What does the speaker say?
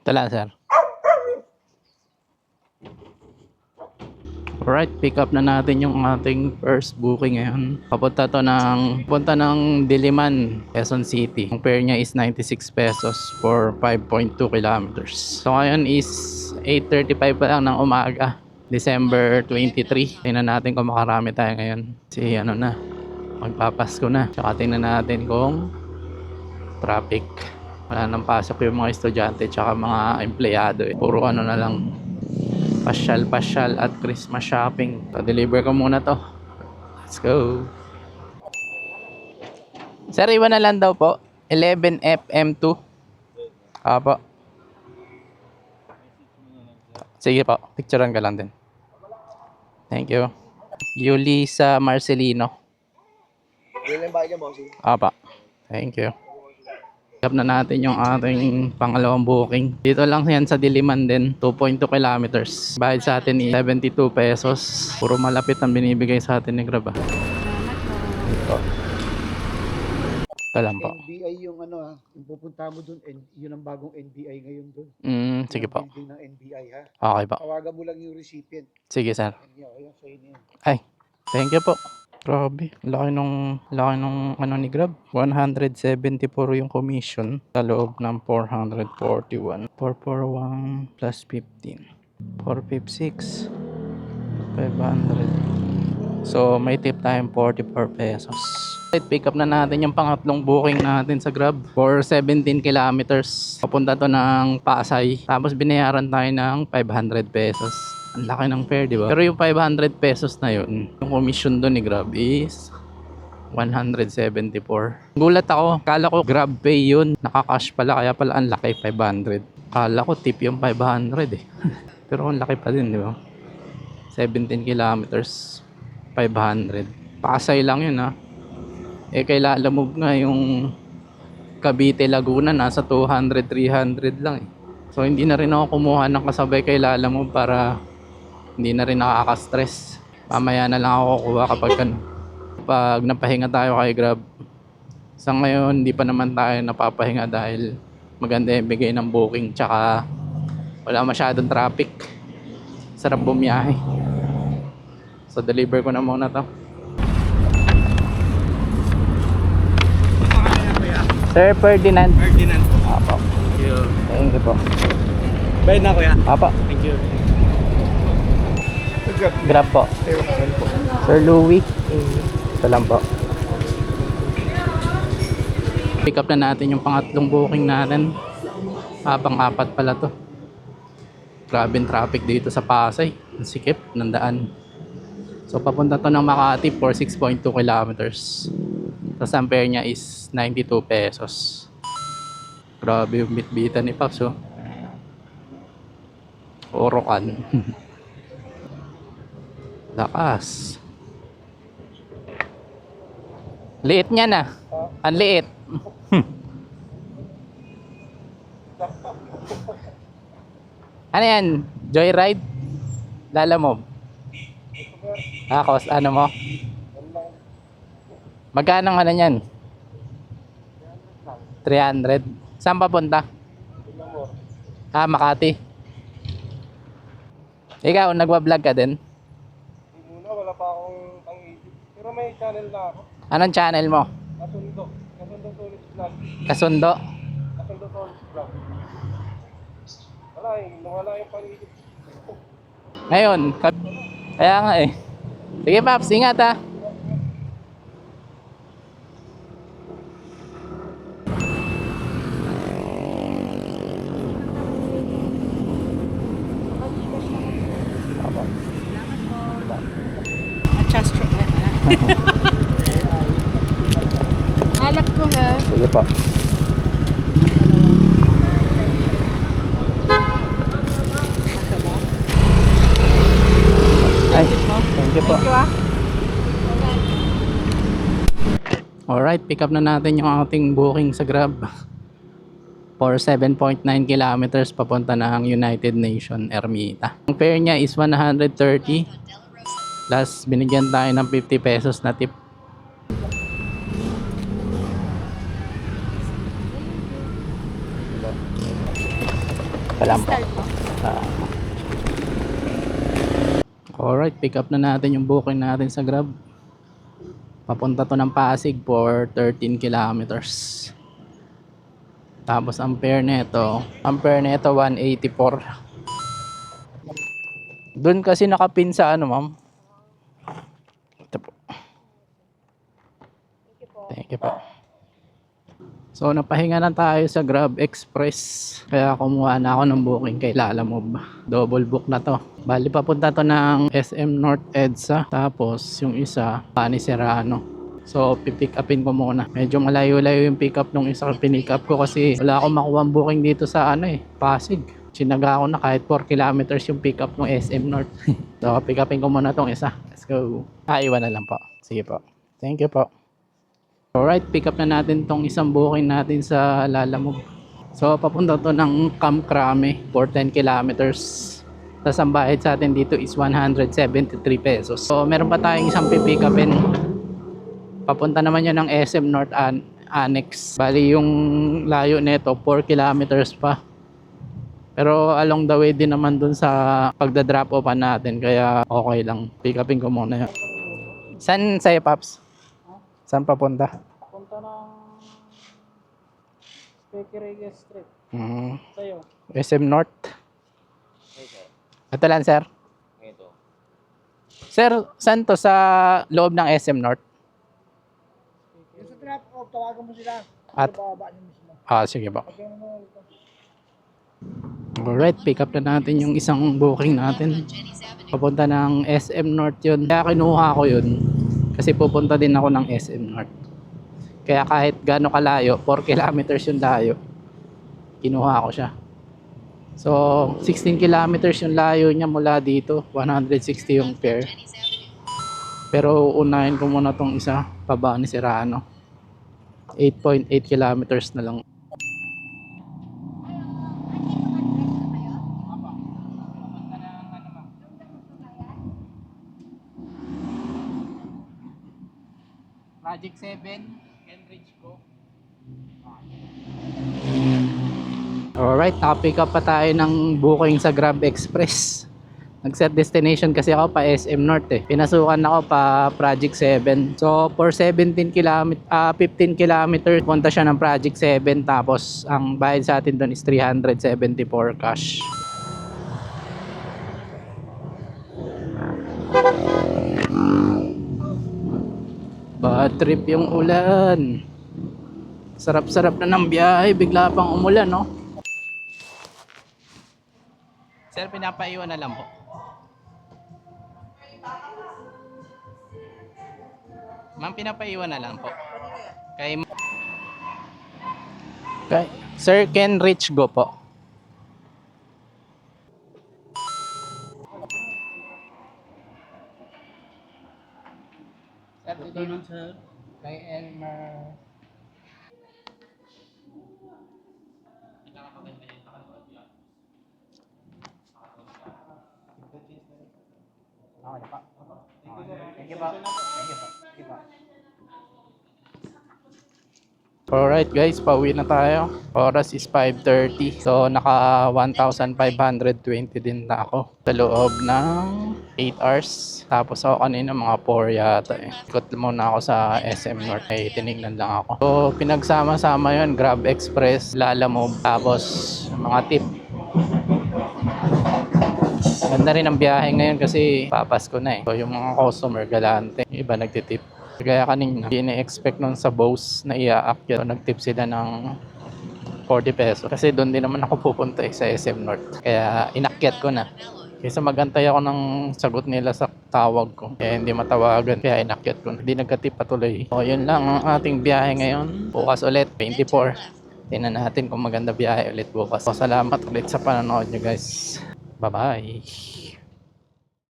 Ito lang, sir. Alright, pick up na natin yung ating first booking ngayon. Papunta ng Diliman, Quezon City. Ang fare niya is 96 pesos for 5.2 kilometers. So ngayon is 8:35 pa lang ng umaga, December 23. Tingnan natin kung makarami tayo ngayon. Kasi ano na, magpapasko na. Tsaka tingnan natin kung traffic. Wala nang pasok yung mga estudyante tsaka mga empleyado. Puro ano na lang, pasyal at Christmas shopping. So, deliver ko muna to. Let's go. Sir, iwan na lang daw po. 11FM2. Apo. Sige po. Picturean ka lang din. Thank you. Yulisa Marcelino. Apa. Thank you. Pick up na natin yung ating pangalawang booking. Dito lang yan sa Diliman din, 2.2 kilometers. Bayad sa atin is 72 pesos. Puro malapit ang binibigay sa atin ni Grab. Ito. Ito lang po. NBI yung ano yung pupunta mo dun, yun ang bagong NBI ngayon dun. Sige po. Building ng NBI ha. Okay po. Tawagan mo lang yung recipient. Sige, sir. Ayun, sa'yo na yun. Ay, thank you po. Grabe, laki nung ano ni Grab. 174 yung commission sa loob ng 441. 441 plus 15. 456. 500. So, may tip tayong 44 pesos. Pick up na natin yung pangatlong booking natin sa Grab for 17 kilometers. Papunta to ng Pasay. Tapos binayaran tayo ng 500 pesos. Ang laki ng fare, di ba? Pero yung 500 pesos na yun, yung commission doon ni Grab is 174. Gulat ako. Kala ko Grab Pay yun. Nakakash pala. Kaya pala ang laki, 500. Kala ko tip yung 500 eh. Pero ang laki pa din, di ba? 17 kilometers, 500. Pasay lang yun ha. Eh kay Lalamove nga yung Cavite Laguna nasa 200, 300 lang eh. So hindi na rin ako kumuha ng kasabay kay Lalamove para hindi na rin nakaka-stress. Mamaya na lang ako kukuha kapag napahinga tayo kay Grab. Sa ngayon hindi pa naman tayo napapahinga dahil maganda yung bigay ng booking tsaka wala masyadong traffic. Sarap bumiyahe. So deliver ko na muna to. Sir Ferdinand. Ferdinand po. Apo. Thank you. Thank you po. Bayad na kuya. Apo. Thank you. Grab po. Sir Louie. Ito lang po. Pick up na natin yung pangatlong booking natin. Pang-apat pala to. Grabing traffic dito sa Pasay. Ang sikip ng daan. So papunta to ng Makati for 6.2 kilometers. Tapos ang fare niya is 92 pesos. Grabe yung bitbitan ni Paps oh. Orokan. Lakas. Liit niya na. Ang liit. Ano yan? Joyride? Lalamove? Ano mo? Magkano ano yan? 300. Saan papunta? Makati. Ikaw, nagwa-vlog ka din? Muna, wala pa akong pang-edit. Pero may channel na ako. Anong channel mo? Kasundo. Kasundo Tourist Vlog. Kasundo? Kasundo Tourist Vlog. Wala yung pang-edit. Ngayon, kaya nga eh. Sige Paps, ingat ha. Halap ko ha. Sige po. Ay, thank you po. Alright, pick up na natin yung ating booking sa Grab for 7.9 kilometers papunta ng United Nation Ermita. Ang fare niya is 130 plus binigyan tayo ng 50 pesos na tip. Alam po. Start mo. Alright, pick up na natin yung booking natin sa Grab. Papunta to ng Pasig for 13 kilometers. Tapos ang fare nito 184. Doon kasi nakapin sa ano, ma'am. Ito po. Thank you po. So napahinga na tayo sa Grab Express. Kaya kumuha na ako ng booking kay Lalamove. Double book na to. Bali papunta to ng SM North EDSA. Tapos yung isa, Pani Serrano. So pipick upin ko muna. Medyo malayo-layo yung pick up nung isa pinick up ko kasi wala akong makuha ang booking dito sa Pasig. Sinaga ako na kahit 4 kilometers yung pick up ng SM North. So pick upin ko muna tong isa. Let's go. Iwan na lang po. Sige po. Thank you po. Alright, pick up na natin tong isang booking natin sa Lalamove. So papunta to ng Camp Crame for 10 kilometers. Tapos ang bayad sa atin dito is 173 pesos. So meron pa tayong isang pipick upin. Papunta naman yun ng SM North Annex. Bali yung layo nito 4 kilometers pa. Pero along the way din naman dun sa pagda-drop off natin. Kaya okay lang. Pick upin ko muna yun. Saan sa'yo, Paps? Saan papunta? Punta ng Pequeria Street. Sa'yo. SM North. Ito lang, sir. Ito. Sir, saan to? Sa loob ng SM North? Yung sa trap off, tawagan mo sila. At, Bababa niyo mismo. sige po. Pagyan mo ito. Alright, pick up na natin yung isang booking natin. Papunta ng SM North yun. Kaya kinuha ko yun. Kasi pupunta din ako ng SM North. Kaya kahit gaano kalayo, 4 kilometers yung layo, kinuha ko siya. So, 16 kilometers yung layo niya mula dito. 160 yung fare. Pero unahin ko muna tong isa, Pani Serrano. 8.8 kilometers na lang. Project 7, Kenridge ko. Alright, nakapick up pa tayo ng booking sa Grab Express. Nag-set destination kasi ako pa SM North eh. Pinasukan ako pa Project 7. So for 15 kilometers, punta siya ng Project 7. Tapos ang bayad sa atin doon is 374 cash. Bad trip yung ulan. Sarap-sarap na ng biyahe, bigla pang umulan, no? Sir, pinapaiwan na lang po. Ma'am, pinapaiwan na lang po. Kay Sir Kenridge go po. Sir, kay Elmer. Okay pa. Thank you po. Thank you po. Alright guys, pauwi na tayo. Oras is 5:30. So naka 1,520 din na ako sa loob ng 8 hours. Tapos ako kanina mga 4 yata eh. Ikot muna ako sa SM North. Ay tinignan lang ako. So pinagsama-sama yun, Grab Express, Lalamove, tapos mga tip. Ganda rin ang biyahe ngayon kasi papasko na eh. So yung mga customer galante, yung iba nagtitip. Kaya kanina, hindi na-expect nun sa boss na i-aakyat. So, nag-tip sila ng 40 pesos. Kasi doon din naman ako pupunta sa SM North. Kaya inakyat ko na. Kaysa magantay ako ng sagot nila sa tawag ko. Kaya hindi matawagan. Kaya inakyat ko na. Hindi nagka-tip patuloy. So yun lang ang ating biyahe ngayon. Bukas ulit, 24. Tingnan natin kung maganda biyahe ulit bukas. So, salamat ulit sa panonood nyo guys. Bye-bye.